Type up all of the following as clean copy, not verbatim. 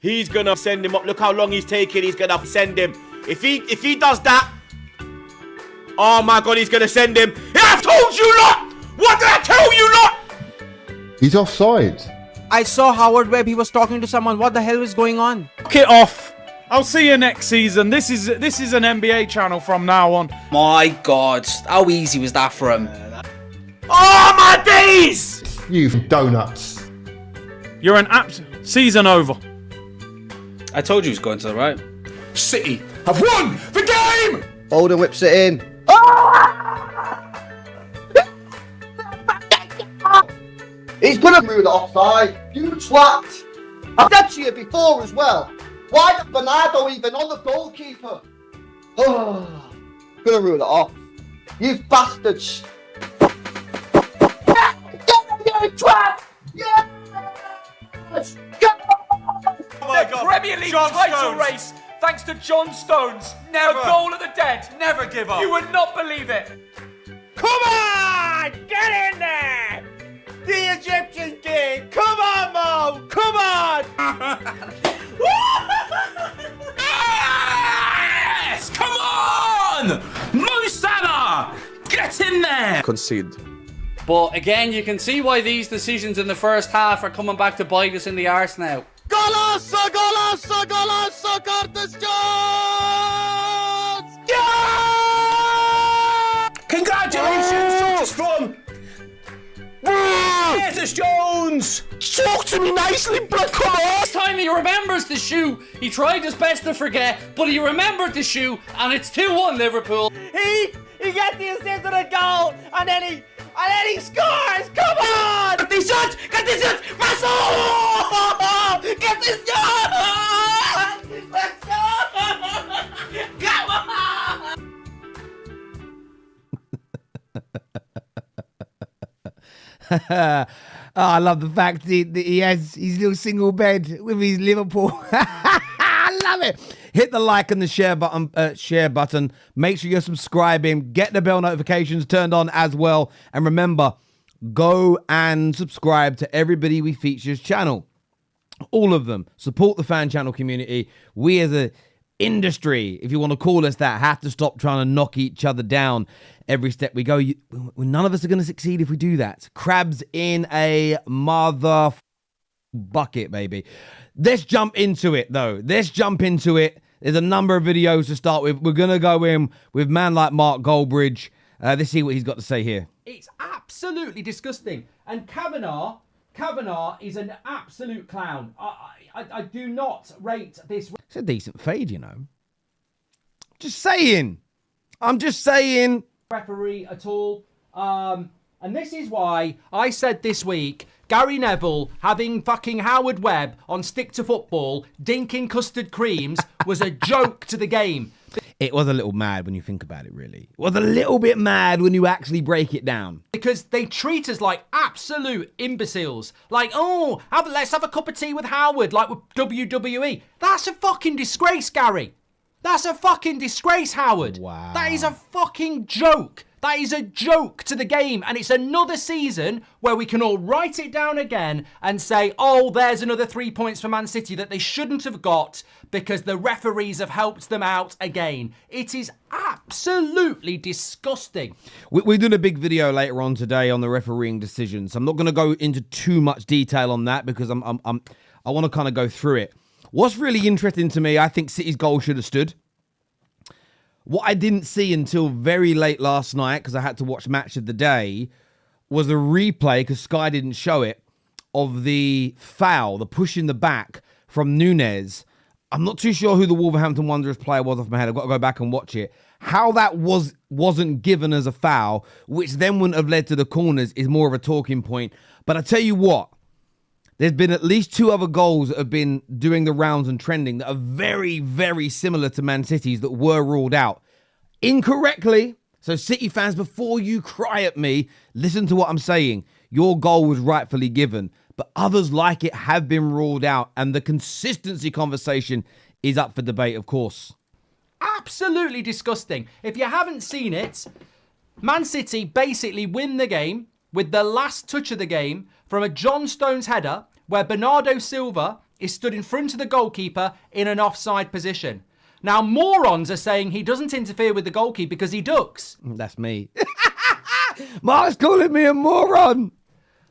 He's gonna send him up. Look how long he's taking. He's gonna send him. If he does that, oh my God, he's gonna send him. I told you lot. What did I tell you lot? He's offside. I saw Howard Webb. He was talking to someone. What the hell is going on? Knock it off. I'll see you next season. This is an NBA channel from now on. My God, how easy was that for him? Oh my days! You donuts. You're an season over. I told you he was going to the right. City have won the game! Holden whips it in. He's gonna rule it offside. You twat. I've said to you before as well. Why is Bernardo even on the goalkeeper? Oh, gonna rule it off. You bastards. You twat! Yes! The Premier League title race, thanks to John Stones. Never. A goal of the dead. Never give up. You would not believe it. Come on! Get in there! The Egyptian king! Come on, Mo! Come on! Yes! Come on! Mo Salah! Get in there! Concede. But again, you can see why these decisions in the first half are coming back to bite us in the arse now. Golazo! Golazo! Golazo! Curtis Jones! Yeah! Congratulations! Such fun! Curtis Jones! Talk to me nicely, blood, come on! This time he remembers the shoe. He tried his best to forget, but he remembered the shoe, and it's 2-1 Liverpool. He gets the assist on a goal, and then he scores. Come on! Get this shot! Get this shot! Maso! Get this shot! Let's go! Come on! Oh, I love the fact that he has his little single bed with his Liverpool. I love it. Hit the like and the share button. Make sure you're subscribing. Get the bell notifications turned on as well. And remember, go and subscribe to Everybody We Feature's channel. All of them. Support the fan channel community. We as a industry, if you want to call us that, have to stop trying to knock each other down every step we go. None of us are going to succeed if we do that. Crabs in a mother bucket, baby. Let's jump into it, though. Let's jump into it. There's a number of videos to start with. We're going to go in with man like Mark Goldbridge. Let's see what he's got to say here. It's absolutely disgusting. And Kavanagh is an absolute clown. I do not rate this. It's a decent fade, you know. Just saying. I'm just saying. Referee at all. And this is why I said this week, Gary Neville having fucking Howard Webb on Stick to Football, dinking custard creams, was a joke to the game. It was a little mad when you think about it, really. It was a little bit mad when you actually break it down. Because they treat us like absolute imbeciles. Like, oh, let's have a cup of tea with Howard, like with WWE. That's a fucking disgrace, Gary. That's a fucking disgrace, Howard. Wow. That is a fucking joke. That is a joke to the game. And it's another season where we can all write it down again and say, oh, there's another 3 points for Man City that they shouldn't have got because the referees have helped them out again. It is absolutely disgusting. We're doing a big video later on today on the refereeing decisions. I'm not going to go into too much detail on that because I want to kind of go through it. What's really interesting to me, I think City's goal should have stood. What I didn't see until very late last night, because I had to watch Match of the Day, was a replay, because Sky didn't show it, of the foul, the push in the back from Nunez. I'm not too sure who the Wolverhampton Wanderers player was off my head. I've got to go back and watch it. How that wasn't given as a foul, which then wouldn't have led to the corners, is more of a talking point. But I tell you what, there's been at least 2 other goals that have been doing the rounds and trending that are very, very similar to Man City's that were ruled out incorrectly. So City fans, before you cry at me, listen to what I'm saying. Your goal was rightfully given, but others like it have been ruled out. And the consistency conversation is up for debate, of course. Absolutely disgusting. If you haven't seen it, Man City basically win the game with the last touch of the game from a John Stones header where Bernardo Silva is stood in front of the goalkeeper in an offside position. Now, morons are saying he doesn't interfere with the goalkeeper because he ducks. That's me. Mark's calling me a moron.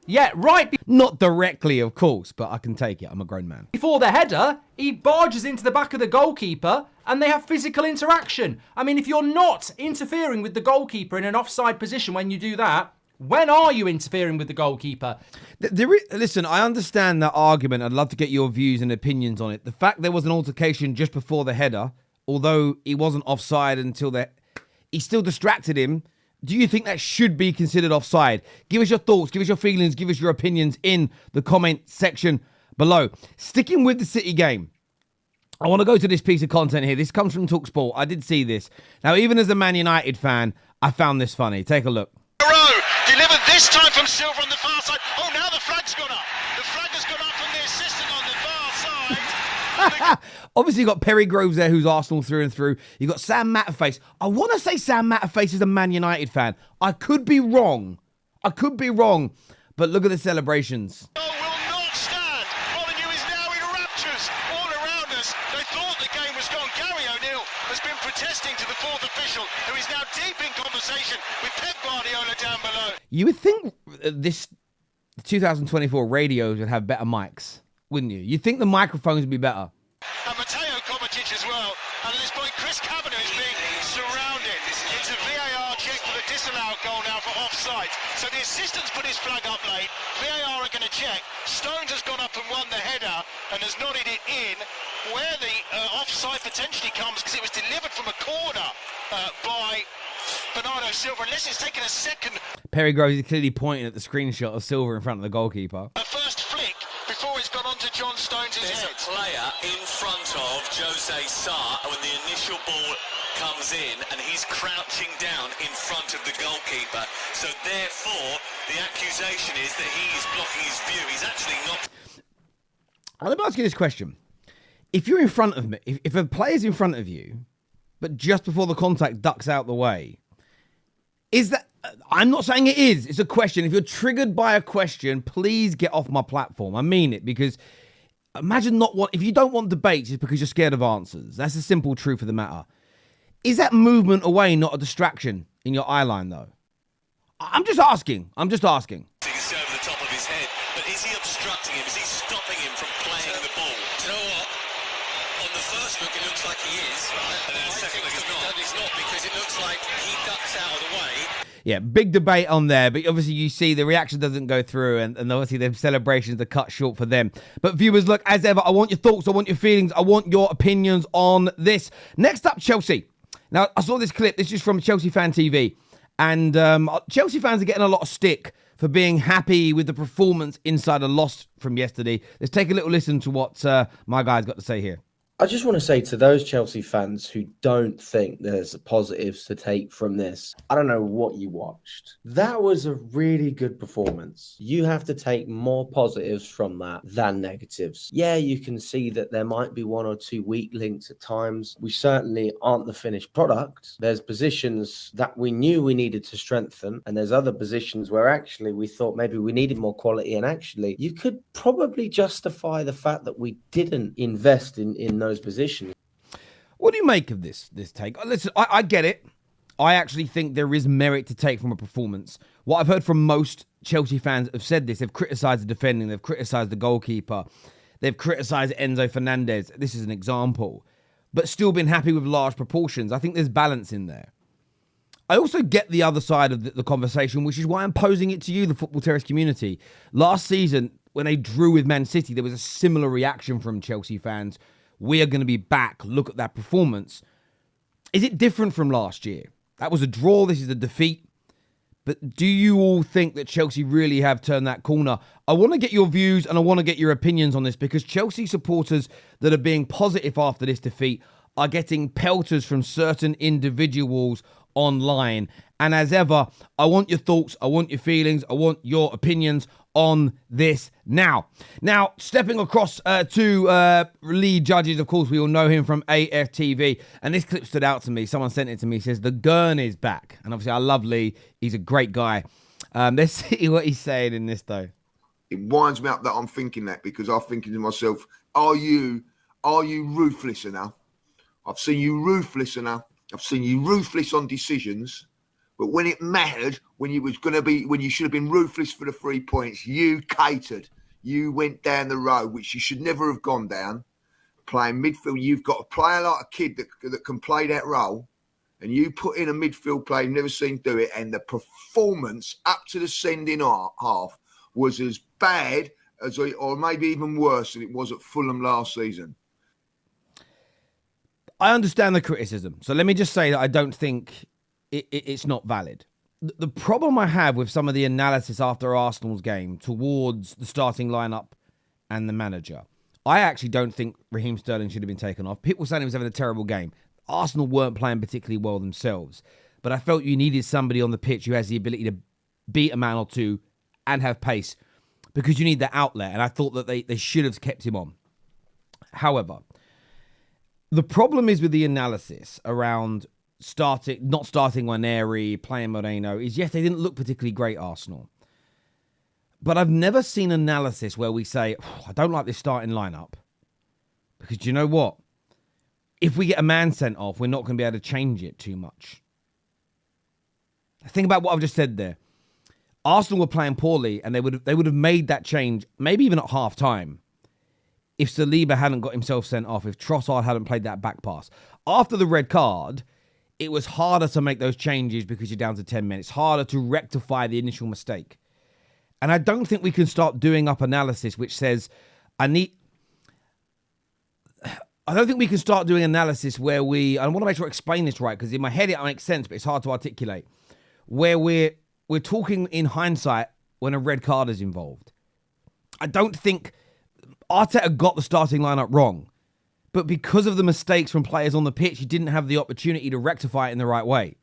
Yeah, right. Not directly, of course, but I can take it. I'm a grown man. Before the header, he barges into the back of the goalkeeper and they have physical interaction. I mean, if you're not interfering with the goalkeeper in an offside position when you do that, when are you interfering with the goalkeeper? Listen, I understand that argument. I'd love to get your views and opinions on it. The fact there was an altercation just before the header, although he wasn't offside until he still distracted him. Do you think that should be considered offside? Give us your thoughts, give us your feelings, give us your opinions in the comment section below. Sticking with the City game, I want to go to this piece of content here. This comes from TalkSPORT. I did see this. Now, even as a Man United fan, I found this funny. Take a look. Delivered this time from Silver on the far side. Oh, now the flag's gone up. The flag has gone up from the assistant on the far side. Obviously, you've got Perry Groves there, who's Arsenal through and through. You've got Sam Matterface. I want to say Sam Matterface is a Man United fan. I could be wrong. But look at the celebrations. Oh, will not stand. Molyneux is now in raptures all around us. They thought the game was gone. Gary O'Neill has been protesting to the fourth official, who is now deep in conversation with Pep Guardiola down below. You would think this 2024 radios would have better mics, wouldn't you? You'd think the microphones would be better. And Mateo Kovacic as well. And at this point, Chris Kavanagh is being surrounded. It's a VAR check for the disallowed goal now for offside. So the assistant's put his flag up late. VAR are going to check. Stones has gone up and won the header and has nodded it in. Where the offside potentially comes, because it was delivered from a corner by Bernardo Silva, unless it's taken a second. Perry Groves is clearly pointing at the screenshot of Silva in front of the goalkeeper. The first flick before it's gone on to John Stones' head. There's a player in front of Jose Sarr when the initial ball comes in, and he's crouching down in front of the goalkeeper. So therefore, the accusation is that he is blocking his view. He's actually not. Let me ask you this question. If you're in front of me, if a player's in front of you, but just before the contact ducks out the way, is that... I'm not saying it is. It's a question. If you're triggered by a question, please get off my platform. I mean it, because imagine if you don't want debates, it's because you're scared of answers. That's the simple truth of the matter. Is that movement away not a distraction in your eye line, though? I'm just asking. You can see over the top of his head, but is he obstructing him? Is he stopping him from playing the ball? Do you know what? On the first look, it looks like he is. And then the second look, he's not, because it looks like he ducks out of the way. Yeah, big debate on there, but obviously you see the reaction doesn't go through, and obviously the celebrations are cut short for them. But viewers, look, as ever, I want your thoughts, I want your feelings, I want your opinions on this. Next up, Chelsea. Now, I saw this clip. This is from Chelsea Fan TV, and Chelsea fans are getting a lot of stick for being happy with the performance inside a loss from yesterday. Let's take a little listen to what my guy's got to say here. I just want to say to those Chelsea fans who don't think there's positives to take from this, I don't know what you watched. That was a really good performance. You have to take more positives from that than negatives. Yeah, you can see that there might be one or two weak links at times. We certainly aren't the finished product. There's positions that we knew we needed to strengthen, and there's other positions where actually we thought maybe we needed more quality, and actually you could probably justify the fact that we didn't invest in those positions. What do you make of this take? Listen, I get it. I actually think there is merit to take from a performance. What I've heard from most Chelsea fans have said this. They've criticised the defending. They've criticised the goalkeeper. They've criticised Enzo Fernandez. This is an example. But still been happy with large proportions. I think there's balance in there. I also get the other side of the conversation, which is why I'm posing it to you, the Football Terrace community. Last season, when they drew with Man City, there was a similar reaction from Chelsea fans. We are going to be back. Look at that performance. Is it different from last year? That was a draw. This is a defeat. But do you all think that Chelsea really have turned that corner? I want to get your views and I want to get your opinions on this, because Chelsea supporters that are being positive after this defeat are getting pelters from certain individuals online. And as ever, I want your thoughts, I want your feelings, I want your opinions on this now. Now, stepping across to lead judges, of course, we all know him from AFTV. And this clip stood out to me. Someone sent it to me. He says, the Gurn is back. And obviously, I love Lee. He's a great guy. Let's see what he's saying in this, though. It winds me up that I'm thinking that, because I'm thinking to myself, are you ruthless enough? I've seen you ruthless enough. I've seen you ruthless on decisions. But when it mattered, when you should have been ruthless for the 3 points, you catered. You went down the road, which you should never have gone down. Playing midfield, you've got a player like a kid that can play that role, and you put in a midfield player you've never seen do it, and the performance up to the sending half was as bad as, or maybe even worse than it was at Fulham last season. I understand the criticism. So let me just say that I don't think it's not valid. The problem I have with some of the analysis after Arsenal's game towards the starting lineup and the manager, I actually don't think Raheem Sterling should have been taken off. People were saying he was having a terrible game. Arsenal weren't playing particularly well themselves. But I felt you needed somebody on the pitch who has the ability to beat a man or two and have pace, because you need the outlet. And I thought that they should have kept him on. However, the problem is with the analysis around not starting Waneri, playing Moreno, is yes, they didn't look particularly great, Arsenal. But I've never seen analysis where we say, I don't like this starting lineup, because do you know what? If we get a man sent off, we're not going to be able to change it too much. Think about what I've just said there. Arsenal were playing poorly, and they would have made that change, maybe even at half time, if Saliba hadn't got himself sent off, if Trossard hadn't played that back pass. After the red card, it was harder to make those changes because you're down to 10 men. It's harder to rectify the initial mistake. And I don't think we can start doing up analysis which says, I don't think we can start doing analysis where I want to make sure I explain this right, because in my head it makes sense, but it's hard to articulate, where we're talking in hindsight when a red card is involved. I don't think Arteta got the starting lineup wrong, but because of the mistakes from players on the pitch, he didn't have the opportunity to rectify it in the right way.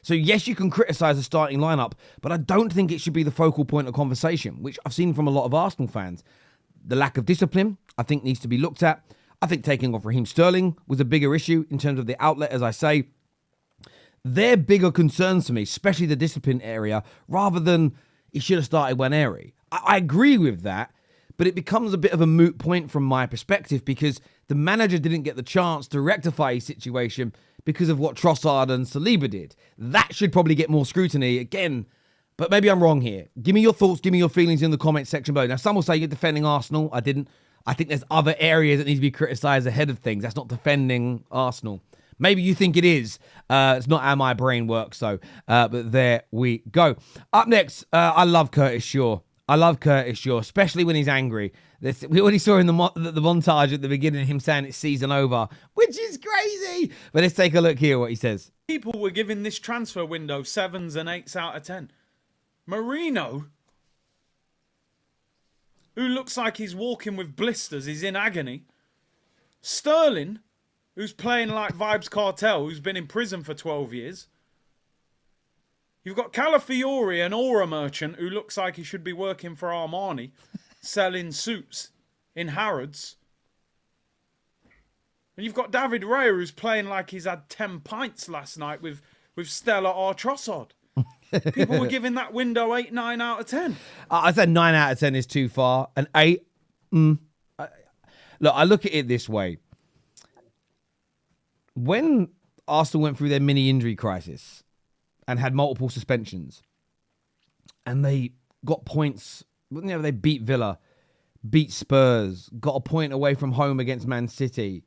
So yes, you can criticise the starting lineup, but I don't think it should be the focal point of conversation, which I've seen from a lot of Arsenal fans. The lack of discipline, I think, needs to be looked at. I think taking off Raheem Sterling was a bigger issue in terms of the outlet, as I say. They're bigger concerns to me, especially the discipline area, rather than he should have started Waneri. I agree with that, but it becomes a bit of a moot point from my perspective, because the manager didn't get the chance to rectify his situation because of what Trossard and Saliba did. That should probably get more scrutiny again, but maybe I'm wrong here. Give me your thoughts, give me your feelings in the comment section below. Now, some will say you're defending Arsenal. I didn't. I think there's other areas that need to be criticised ahead of things. That's not defending Arsenal. Maybe you think it is. It's not how my brain works, though. But there we go. Up next, I love Curtis Shaw. Especially when he's angry. We already saw in the montage at the beginning him saying it's season over, which is crazy. But let's take a look here what he says. People were giving this transfer window 7s and 8s out of 10. Moreno, who looks like he's walking with blisters, is in agony. Sterling, who's playing like Vibes Cartel, who's been in prison for 12 years. You've got Calafiori, an aura merchant, who looks like he should be working for Armani, selling suits in Harrods. And you've got David Raya, who's playing like he's had 10 pints last night with Stella or Trossard. People were giving that window 8, 9 out of 10. I said 9 out of 10 is too far. An 8, look, I look at it this way. When Arsenal went through their mini injury crisis and had multiple suspensions, and they got points, they beat Villa, beat Spurs, got a point away from home against Man City,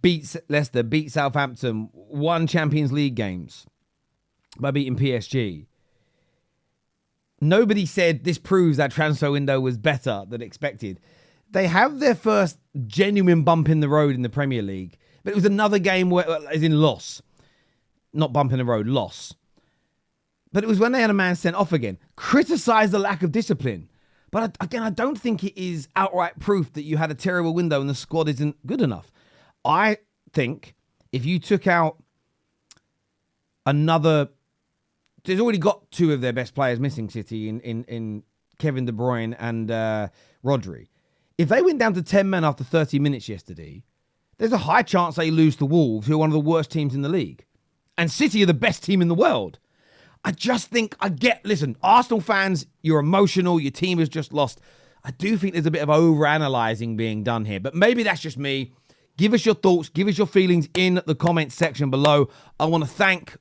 beat Leicester, beat Southampton, won Champions League games by beating PSG. Nobody said this proves that transfer window was better than expected. They have their first genuine bump in the road in the Premier League, but it was another game where, as in loss. Not bump in the road, loss. But it was when they had a man sent off again. Criticise the lack of discipline. But again, I don't think it is outright proof that you had a terrible window and the squad isn't good enough. I think if you took out another... They've already got 2 of their best players missing, City, in Kevin De Bruyne and Rodri. If they went down to 10 men after 30 minutes yesterday, there's a high chance they lose to Wolves, who are one of the worst teams in the league. And City are the best team in the world. I just think listen, Arsenal fans, you're emotional. Your team has just lost. I do think there's a bit of over-analysing being done here, but maybe that's just me. Give us your thoughts. Give us your feelings in the comments section below. I want to thank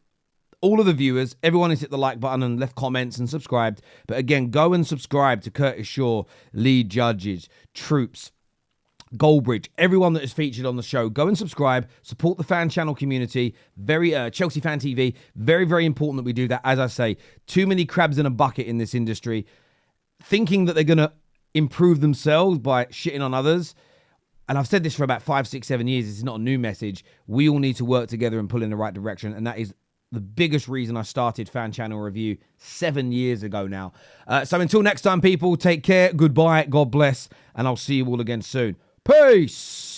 all of the viewers, everyone who's hit the like button and left comments and subscribed. But again, go and subscribe to Curtis Shaw, Lead Judges, Troops, Goldbridge, everyone that is featured on the show. Go and subscribe, support the fan channel community. Very Chelsea Fan TV, very, very important that we do that. As I say, too many crabs in a bucket in this industry, thinking that they're going to improve themselves by shitting on others. And I've said this for about 5, 6, 7 years. It's not a new message. We all need to work together and pull in the right direction. And that is the biggest reason I started Fan Channel Review 7 years ago now. So until next time, people, take care. Goodbye. God bless. And I'll see you all again soon. Peace.